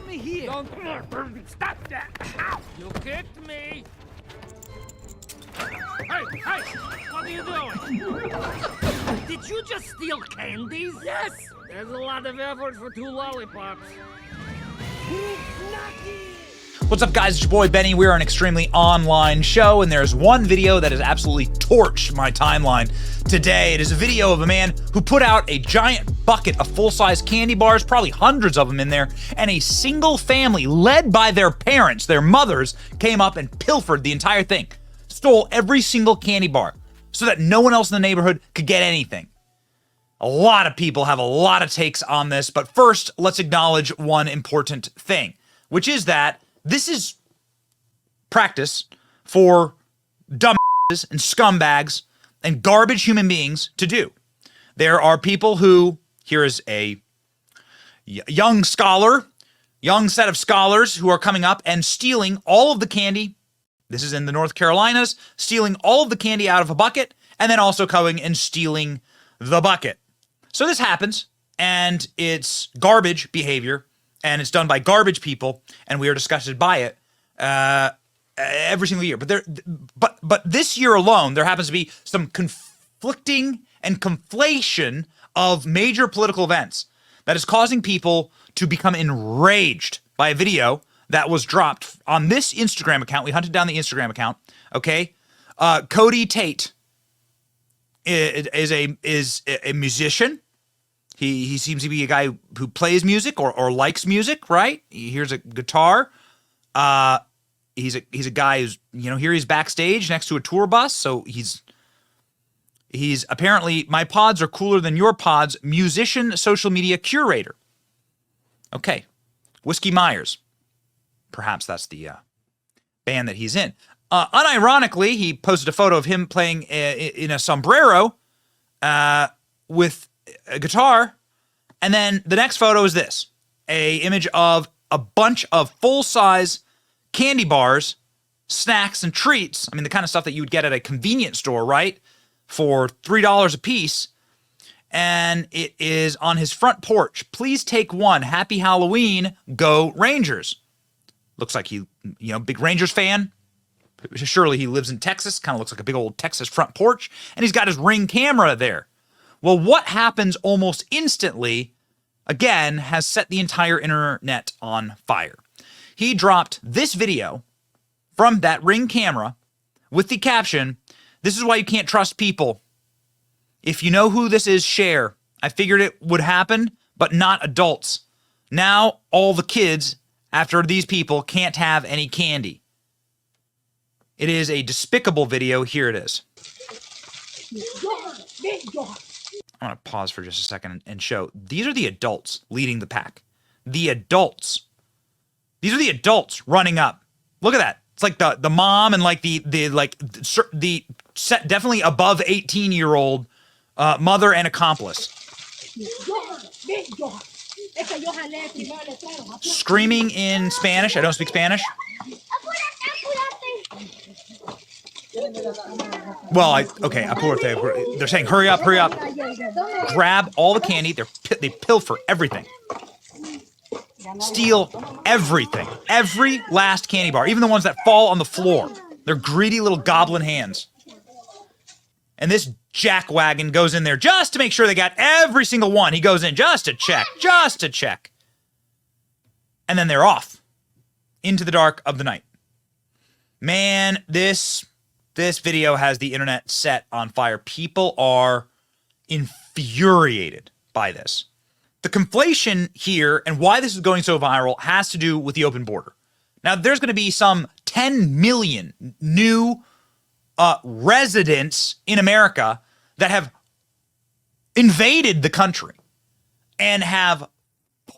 me here. Don't stop that! Ow! You kicked me! Hey! What are you doing? Did you just steal candies? Yes! There's a lot of effort for 2 lollipops. What's up, guys? It's your boy Benny. We're an extremely online show, and there's one video that has absolutely torched my timeline today. It is a video of a man who put out a giant bucket of full-size candy bars, probably hundreds of them in there, and a single family led by their parents, their mothers, came up and pilfered the entire thing. Stole every single candy bar so that no one else in the neighborhood could get anything. A lot of people have a lot of takes on this, but first, let's acknowledge one important thing, which is that this is practice for dumbasses and scumbags and garbage human beings to do. There are people who, here is a young set of scholars who are coming up and stealing all of the candy. This is in the North Carolinas, stealing all of the candy out of a bucket and then also going and stealing the bucket. So this happens, and it's garbage behavior, and it's done by garbage people, and we are disgusted by it every single year. But this year alone, there happens to be some conflicting and conflation of major political events that is causing people to become enraged by a video that was dropped on this Instagram account. We hunted down the Instagram account. Okay, Cody Tate is a musician. He seems to be a guy who plays music or likes music, right? He hears a guitar. He's a guy who's, here he's backstage next to a tour bus. So he's apparently my pods are cooler than your pods musician, social media curator. Okay. Whiskey Myers. Perhaps that's the band that he's in. Unironically, he posted a photo of him playing in a sombrero with a guitar, and then the next photo is this, a image of a bunch of full-size candy bars, snacks, and treats. I mean, the kind of stuff that you would get at a convenience store, right? For $3 a piece. And it is on his front porch. Please take one. Happy Halloween. Go Rangers. Looks like he, big Rangers fan. Surely he lives in Texas. Kind of looks like a big old Texas front porch. And he's got his Ring camera there. Well, what happens almost instantly, again, has set the entire internet on fire. He dropped this video from that Ring camera with the caption, "This is why you can't trust people. If you know who this is, share. I figured it would happen, but not adults. Now all the kids, after these people, can't have any candy." It is a despicable video. Here it is. I'm going to pause for just a second and show. These are the adults leading the pack. The adults. These are the adults running up. Look at that. It's like the mom and like the set definitely above 18-year-old mother and accomplice. Screaming in Spanish. I don't speak Spanish. Well, apurate. They're saying, hurry up. Grab all the candy. They pilfer everything. Steal everything. Every last candy bar. Even the ones that fall on the floor. They're greedy little goblin hands. And this jackwagon goes in there just to make sure they got every single one. He goes in just to check. And then they're off into the dark of the night. Man, this video has the internet set on fire. People are infuriated by this. The conflation here and why this is going so viral has to do with the open border. Now, there's going to be some 10 million new residents in America that have invaded the country and have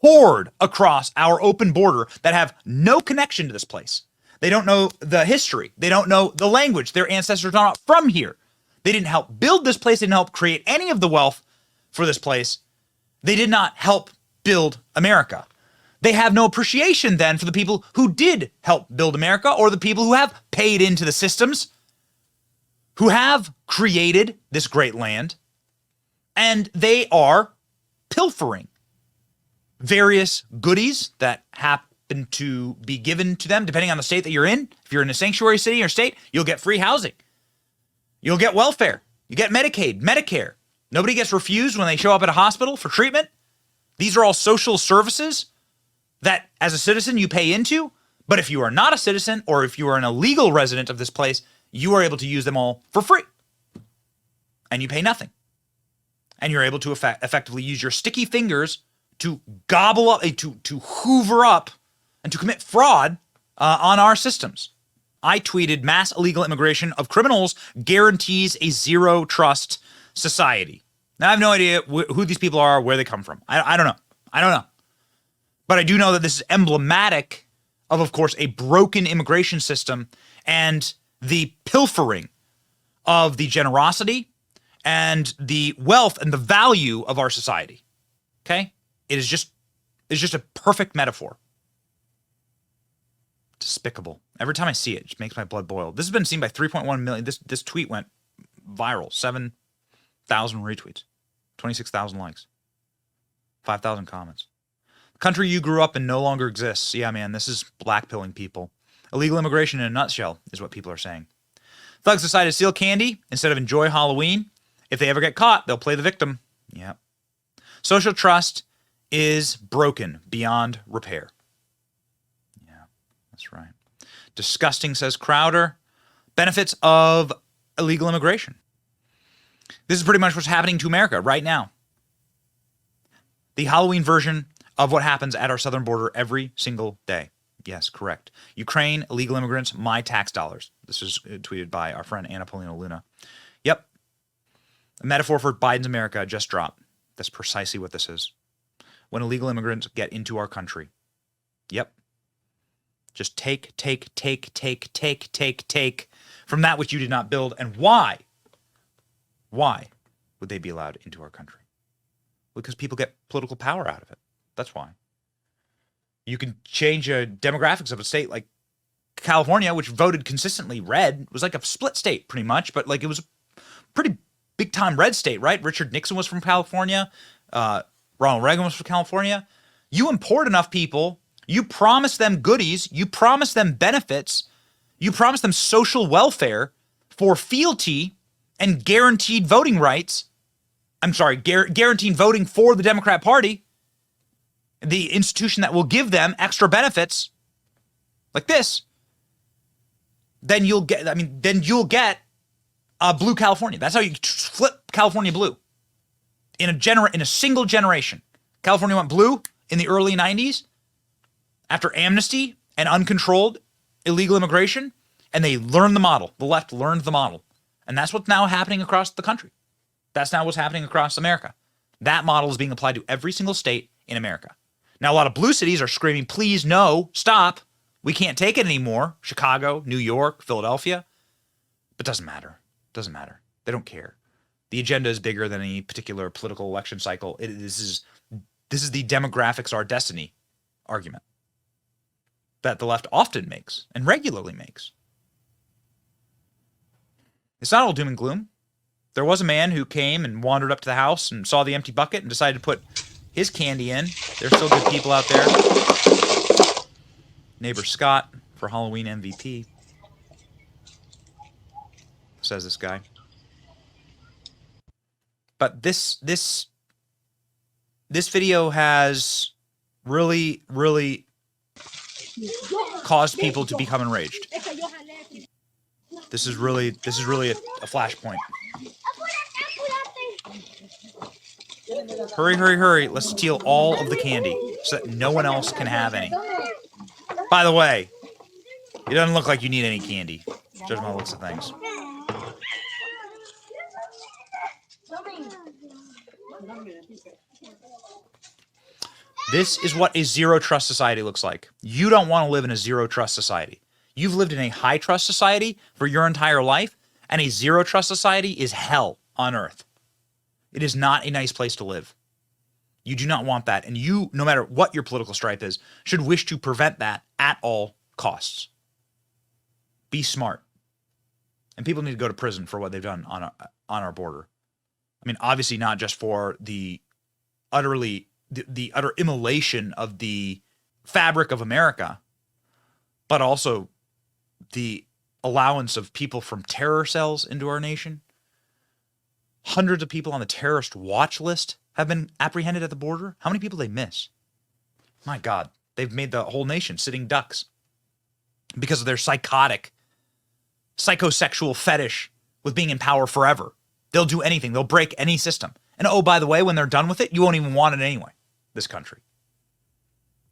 poured across our open border that have no connection to this place. They don't know the history. They don't know the language. Their ancestors are not from here. They didn't help build this place. They didn't help create any of the wealth for this place. They did not help build America. They have no appreciation then for the people who did help build America or the people who have paid into the systems, who have created this great land, and they are pilfering various goodies that happen to be given to them, depending on the state that you're in. If you're in a sanctuary city or state, you'll get free housing. You'll get welfare. You get Medicaid, Medicare. Nobody gets refused when they show up at a hospital for treatment. These are all social services that, as a citizen, you pay into. But if you are not a citizen, or if you are an illegal resident of this place, you are able to use them all for free. And you pay nothing. And you're able to effectively use your sticky fingers to gobble up, to hoover up, and to commit fraud on our systems. I tweeted, mass illegal immigration of criminals guarantees a zero trust society. Now, I have no idea who these people are, where they come from. I don't know. I don't know. But I do know that this is emblematic of course, a broken immigration system and the pilfering of the generosity and the wealth and the value of our society. Okay? It's just a perfect metaphor. Despicable. Every time I see it, it just makes my blood boil. This has been seen by 3.1 million. This tweet went viral. 7,000 retweets. 26,000 likes. 5,000 comments. The country you grew up in no longer exists. Yeah, man, this is blackpilling people. Illegal immigration in a nutshell is what people are saying. Thugs decide to steal candy instead of enjoy Halloween. If they ever get caught, they'll play the victim. Yep. Social trust is broken beyond repair. Yeah, that's right. Disgusting, says Crowder. Benefits of illegal immigration. This is pretty much what's happening to America right now. The Halloween version of what happens at our southern border every single day. Yes, correct. Ukraine, illegal immigrants, my tax dollars. This is tweeted by our friend Anna Polino Luna. Yep. A metaphor for Biden's America just dropped. That's precisely what this is. When illegal immigrants get into our country. Yep. Just take from that which you did not build. And why? Why would they be allowed into our country? Because people get political power out of it. That's why. You can change demographics of a state like California, which voted consistently red. It was like a split state pretty much, but like it was a pretty big time red state, right? Richard Nixon was from California. Ronald Reagan was from California. You import enough people, you promise them goodies, you promise them benefits, you promise them social welfare for fealty and guaranteed voting rights. I'm sorry, guaranteed voting for the Democrat Party, the institution that will give them extra benefits like this, then you'll get blue California. That's how you flip California blue in a single generation. California went blue in the early 90s after amnesty and uncontrolled illegal immigration, and they learned the model. The left learned the model. And that's what's now happening across the country. That's now what's happening across America. That model is being applied to every single state in America. Now, a lot of blue cities are screaming, please, no, stop. We can't take it anymore. Chicago, New York, Philadelphia. But doesn't matter. Doesn't matter. They don't care. The agenda is bigger than any particular political election cycle. This is the demographics are destiny argument that the left often makes and regularly makes. It's not all doom and gloom. There was a man who came and wandered up to the house and saw the empty bucket and decided to put his candy in. There's still good people out there. Neighbor Scott for Halloween MVP, says this guy. But this video has really, really caused people to become enraged. This is really a flashpoint. Hurry, hurry, hurry. Let's steal all of the candy so that no one else can have any. By the way, it doesn't look like you need any candy. Judging by the looks of things. This is what a zero trust society looks like. You don't want to live in a zero trust society. You've lived in a high trust society for your entire life, and a zero trust society is hell on earth. It is not a nice place to live. You do not want that, and you, no matter what your political stripe is, should wish to prevent that at all costs. Be smart. And people need to go to prison for what they've done on our border. I mean, obviously not just for the utter immolation of the fabric of America, but also the allowance of people from terror cells into our nation. Hundreds of people on the terrorist watch list have been apprehended at the border. How many people they miss? My God, they've made the whole nation sitting ducks because of their psychotic, psychosexual fetish with being in power forever. They'll do anything. They'll break any system. And oh, by the way, when they're done with it, you won't even want it anyway, this country.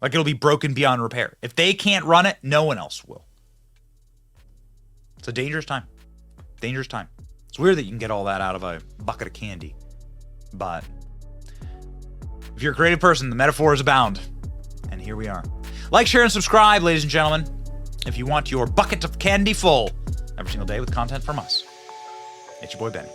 Like, it'll be broken beyond repair. If they can't run it, no one else will. It's a dangerous time. Dangerous time. It's weird that you can get all that out of a bucket of candy. But if you're a creative person, the metaphors abound. And here we are. Like, share, and subscribe, ladies and gentlemen, if you want your bucket of candy full every single day with content from us. It's your boy, Benny.